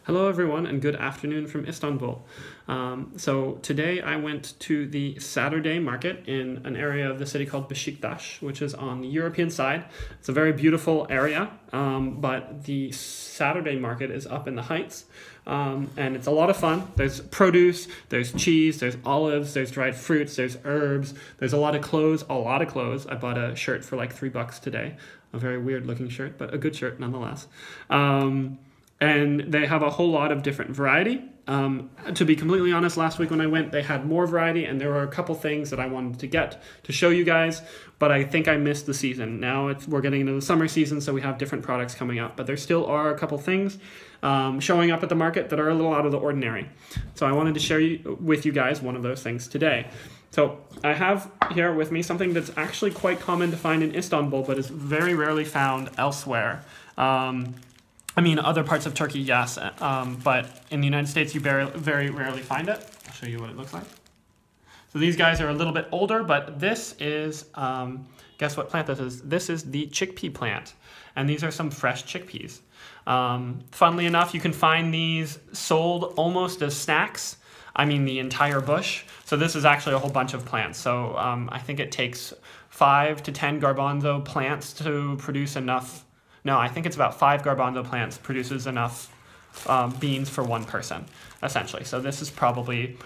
Hello everyone and good afternoon from Istanbul. So today I went to the Saturday market in an area of the city called Beşiktaş, which is on the European side. It's a very beautiful area, but the Saturday market is up in the heights, and it's a lot of fun. There's produce, there's cheese, there's olives, there's dried fruits, there's herbs, there's a lot of clothes. I bought a shirt for like $3 today. A very weird looking shirt, but a good shirt nonetheless. And they have a whole lot of different variety. To be completely honest, last week when I went, they had more variety, and there were a couple things that I wanted to get to show you guys, but I think I missed the season. Now we're getting into the summer season, so we have different products coming up, but there still are a couple things showing up at the market that are a little out of the ordinary. So I wanted to share with you guys one of those things today. So I have here with me something that's actually quite common to find in Istanbul, but is very rarely found elsewhere. Other parts of Turkey, yes, but in the United States, you very rarely find it. I'll show you what it looks like. So these guys are a little bit older, but this is, guess what plant this is? This is the chickpea plant, and these are some fresh chickpeas. Funnily enough, you can find these sold almost as snacks. The entire bush. So this is actually a whole bunch of plants. So I think it takes 5 to 10 garbanzo plants to produce enough. No, I think it's about 5 garbanzo plants produces enough beans for one person, essentially. So this is probably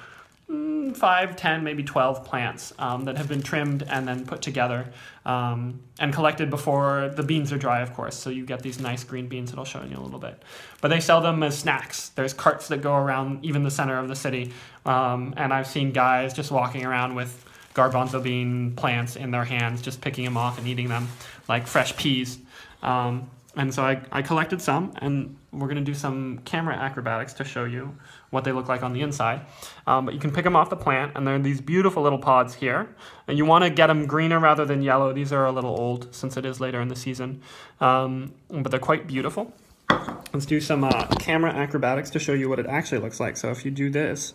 5, 10, maybe 12 plants that have been trimmed and then put together and collected before the beans are dry, of course. So you get these nice green beans that I'll show you in a little bit. But they sell them as snacks. There's carts that go around even the center of the city. And I've seen guys just walking around with garbanzo bean plants in their hands, just picking them off and eating them like fresh peas. And so I collected some, and we're going to do some camera acrobatics to show you what they look like on the inside. But you can pick them off the plant, and they're these beautiful little pods here. And you want to get them greener rather than yellow. These are a little old since it is later in the season, but they're quite beautiful. Let's do some camera acrobatics to show you what it actually looks like. So if you do this,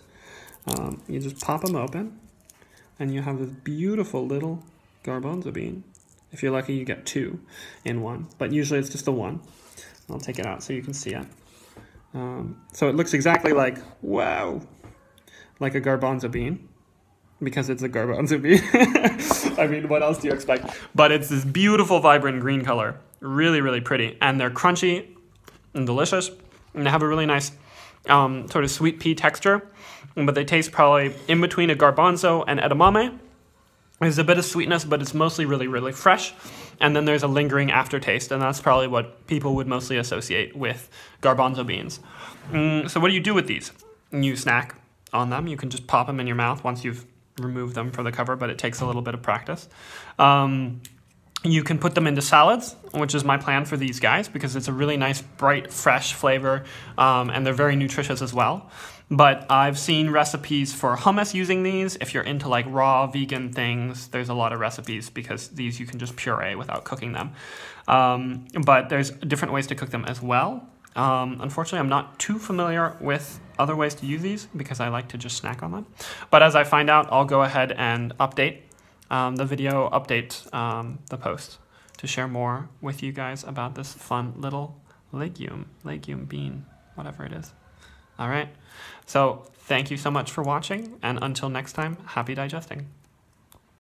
you just pop them open, and you have this beautiful little garbanzo bean. If you're lucky, you get 2 in one, but usually it's just the one. I'll take it out so you can see it. So it looks exactly like, wow, like a garbanzo bean, because it's a garbanzo bean. What else do you expect? But it's this beautiful, vibrant green color. Really, really pretty. And they're crunchy and delicious, and they have a really nice sort of sweet pea texture, but they taste probably in between a garbanzo and edamame. There's a bit of sweetness, but it's mostly really, really fresh. And then there's a lingering aftertaste, and that's probably what people would mostly associate with garbanzo beans. So what do you do with these? You snack on them. You can just pop them in your mouth once you've removed them from the cover, but it takes a little bit of practice. You can put them into salads, which is my plan for these guys, because it's a really nice, bright, fresh flavor, and they're very nutritious as well. But I've seen recipes for hummus using these. If you're into like raw vegan things, there's a lot of recipes because these you can just puree without cooking them. But there's different ways to cook them as well. Unfortunately, I'm not too familiar with other ways to use these because I like to just snack on them. But as I find out, I'll go ahead and update the video, the post to share more with you guys about this fun little legume bean, whatever it is. All right. So thank you so much for watching, and until next time, happy digesting.